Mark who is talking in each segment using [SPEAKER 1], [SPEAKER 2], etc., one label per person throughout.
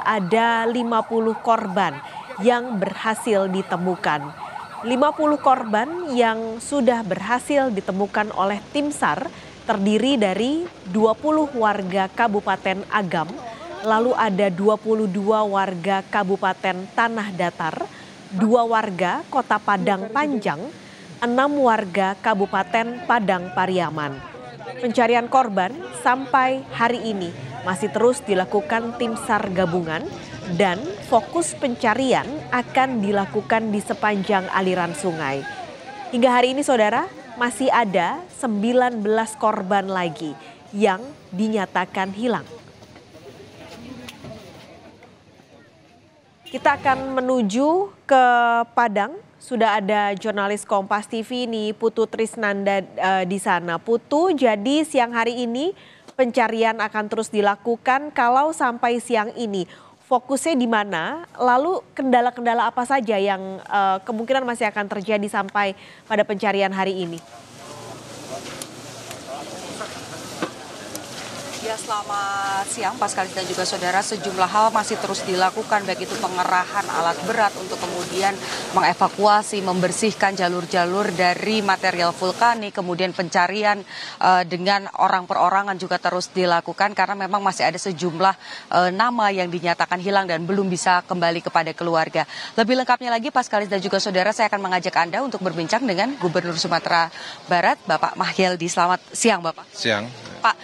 [SPEAKER 1] ada 50 korban yang berhasil ditemukan. 50 korban yang sudah berhasil ditemukan oleh tim SAR terdiri dari 20 warga Kabupaten Agam, lalu ada 22 warga Kabupaten Tanah Datar, 2 warga Kota Padang Panjang, 6 warga Kabupaten Padang Pariaman. Pencarian korban sampai hari ini masih terus dilakukan tim SAR gabungan dan fokus pencarian akan dilakukan di sepanjang aliran sungai. Hingga hari ini saudara, masih ada 19 korban lagi yang dinyatakan hilang. Kita akan menuju ke Padang. Sudah ada jurnalis Kompas TV nih Putu Trisnanda di sana. Putu, jadi siang hari ini pencarian akan terus dilakukan. Kalau sampai siang ini fokusnya di mana? Lalu kendala-kendala apa saja yang kemungkinan masih akan terjadi sampai pada pencarian hari ini?
[SPEAKER 2] Ya, selamat siang Pak Skalis dan juga saudara. Sejumlah hal masih terus dilakukan, baik itu pengerahan alat berat untuk kemudian mengevakuasi, membersihkan jalur-jalur dari material vulkanik, kemudian pencarian dengan orang perorangan juga terus dilakukan karena memang masih ada sejumlah nama yang dinyatakan hilang dan belum bisa kembali kepada keluarga. Lebih lengkapnya lagi Pak Skalis dan juga saudara, saya akan mengajak Anda untuk berbincang dengan Gubernur Sumatera Barat, Bapak Mahyeldi. Selamat siang Bapak.
[SPEAKER 3] Siang.
[SPEAKER 2] Pak,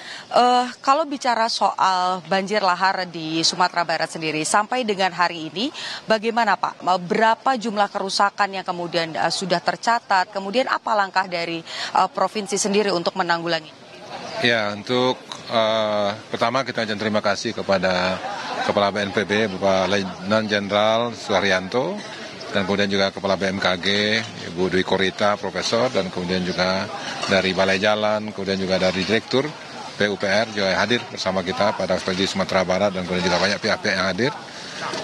[SPEAKER 2] kalau bicara soal banjir lahar di Sumatera Barat sendiri, sampai dengan hari ini bagaimana Pak? Berapa jumlah kerusakan yang kemudian sudah tercatat? Kemudian apa langkah dari provinsi sendiri untuk menanggulangi?
[SPEAKER 3] Ya, untuk pertama kita ucapkan terima kasih kepada Kepala BNPB, Bapak Letnan Jenderal Suharyanto, dan kemudian juga Kepala BMKG, Ibu Dwi Korita, Profesor, dan kemudian juga dari Balai Jalan, kemudian juga dari Direktur PUPR juga hadir bersama kita pada ekspedisi Sumatera Barat, dan kemudian juga banyak pihak-pihak yang hadir.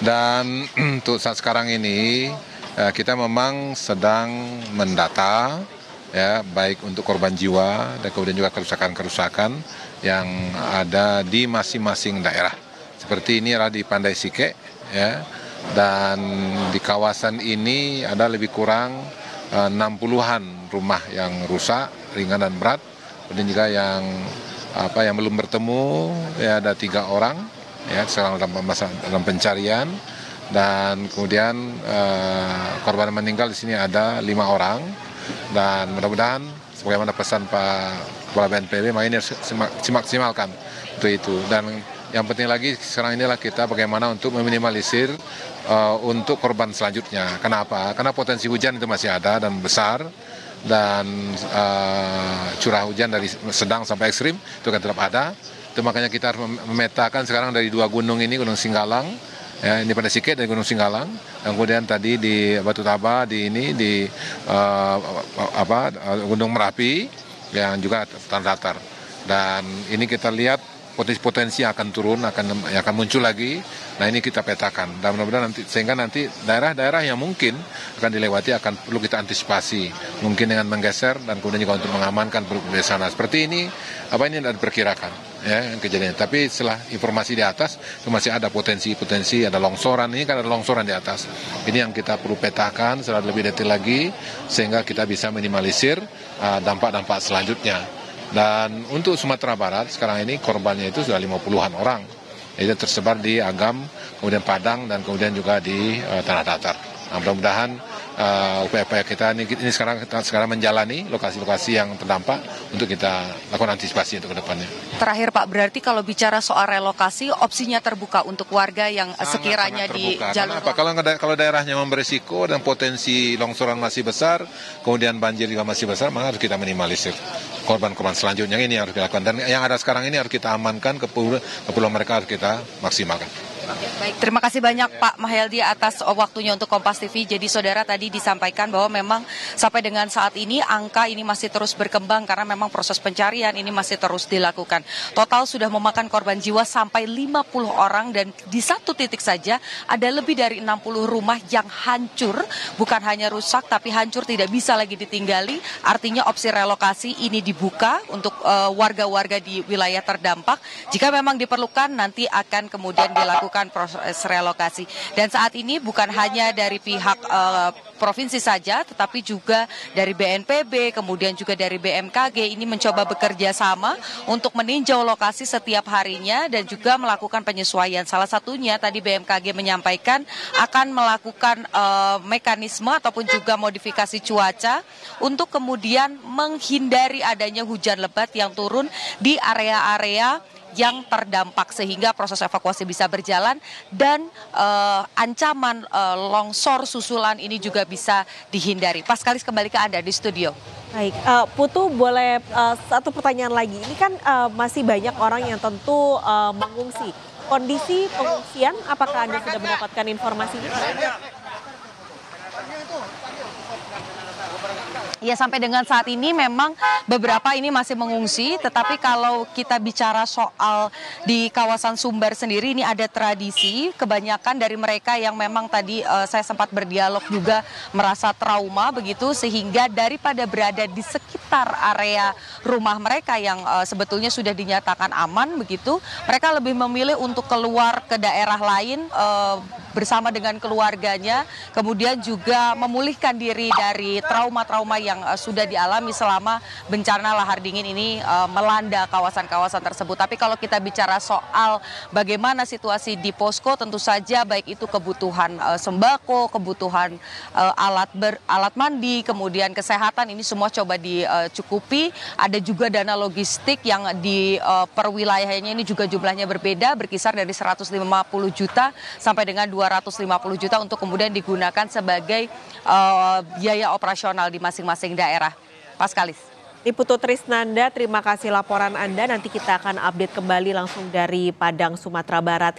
[SPEAKER 3] Dan untuk saat sekarang ini kita memang sedang mendata, ya, baik untuk korban jiwa dan kemudian juga kerusakan-kerusakan yang ada di masing-masing daerah. Seperti ini adalah di Pandai Sike, ya. Dan di kawasan ini ada lebih kurang 60-an rumah yang rusak, ringan dan berat. Kemudian juga yang belum bertemu, ya ada 3 orang, ya sekarang dalam pencarian. Dan kemudian korban meninggal di sini ada 5 orang. Dan mudah-mudahan sebagaimana pesan Pak Kepala BNPB, makanya ini harus dimaksimalkan untuk itu. Dan yang penting lagi sekarang inilah kita bagaimana untuk meminimalisir untuk korban selanjutnya. Kenapa? Karena potensi hujan itu masih ada dan besar, dan curah hujan dari sedang sampai ekstrim itu kan tetap ada. Itu makanya kita harus memetakan sekarang dari 2 gunung ini, Gunung Singgalang, ya, ini pada Siket dan Gunung Singgalang, dan kemudian tadi di Batu Taba di Gunung Merapi yang juga tanah datar. Dan ini kita lihat potensi akan turun, akan muncul lagi. Nah, ini kita petakan, dan mudah-mudahan sehingga nanti daerah-daerah yang mungkin akan dilewati akan perlu kita antisipasi, mungkin dengan menggeser dan kemudian juga untuk mengamankan penduduk di sana. Seperti ini, ini tidak diperkirakan, ya, kejadian. Tapi setelah informasi di atas, itu masih ada potensi, ada longsoran. Ini kan ada longsoran di atas. Ini yang kita perlu petakan secara lebih detail lagi, sehingga kita bisa minimalisir dampak-dampak selanjutnya. Dan untuk Sumatera Barat sekarang ini korbannya itu sudah 50-an orang. Itu tersebar di Agam, kemudian Padang, dan kemudian juga di Tanah Datar. Nah, mudah-mudahan upaya-upaya kita ini sekarang menjalani lokasi-lokasi yang terdampak untuk kita lakukan antisipasi untuk ke depannya.
[SPEAKER 2] Terakhir Pak, berarti kalau bicara soal relokasi, opsinya terbuka untuk warga yang sekiranya di jalur.
[SPEAKER 3] Kalau daerahnya beresiko dan potensi longsoran masih besar, kemudian banjir juga masih besar, maka harus kita minimalisir korban-korban selanjutnya. Ini yang harus dilakukan, dan yang ada sekarang ini harus kita amankan, keperluan mereka harus kita maksimalkan.
[SPEAKER 2] Baik, terima kasih banyak Pak Mahyeldi atas waktunya untuk Kompas TV. Jadi saudara, tadi disampaikan bahwa memang sampai dengan saat ini angka ini masih terus berkembang karena memang proses pencarian ini masih terus dilakukan. Total sudah memakan korban jiwa sampai 50 orang, dan di satu titik saja ada lebih dari 60 rumah yang hancur, bukan hanya rusak tapi hancur, tidak bisa lagi ditinggali. Artinya opsi relokasi ini dibuka untuk warga-warga di wilayah terdampak. Jika memang diperlukan, nanti akan kemudian dilakukan melakukan proses relokasi. Dan saat ini bukan hanya dari pihak provinsi saja, tetapi juga dari BNPB, kemudian juga dari BMKG ini mencoba bekerja sama untuk meninjau lokasi setiap harinya dan juga melakukan penyesuaian. Salah satunya tadi BMKG menyampaikan akan melakukan mekanisme ataupun juga modifikasi cuaca untuk kemudian menghindari adanya hujan lebat yang turun di area-area yang terdampak sehingga proses evakuasi bisa berjalan dan ancaman longsor susulan ini juga bisa dihindari. Paskalis, kembali ke Anda di studio.
[SPEAKER 1] Baik, Putu, boleh satu pertanyaan lagi. Ini kan masih banyak orang yang tentu mengungsi. Kondisi pengungsian, apakah Anda sudah mendapatkan informasinya?
[SPEAKER 2] Ya, sampai dengan saat ini memang beberapa ini masih mengungsi, tetapi kalau kita bicara soal di kawasan Sumber sendiri ini ada tradisi, kebanyakan dari mereka yang memang tadi saya sempat berdialog juga merasa trauma begitu, sehingga daripada berada di sekitar area rumah mereka yang sebetulnya sudah dinyatakan aman begitu, mereka lebih memilih untuk keluar ke daerah lain bersama dengan keluarganya, kemudian juga memulihkan diri dari trauma-trauma yang sudah dialami selama bencana lahar dingin ini melanda kawasan-kawasan tersebut. Tapi kalau kita bicara soal bagaimana situasi di posko, tentu saja baik itu kebutuhan sembako, kebutuhan alat mandi, kemudian kesehatan, ini semua coba dicukupi. Ada juga dana logistik yang di perwilayahnya ini juga jumlahnya berbeda, berkisar dari 150 juta sampai dengan 250 juta untuk kemudian digunakan sebagai biaya operasional di masing-masing daerah. Paskalis.
[SPEAKER 1] Putu Trisnanda, terima kasih laporan Anda. Nanti kita akan update kembali langsung dari Padang, Sumatera Barat.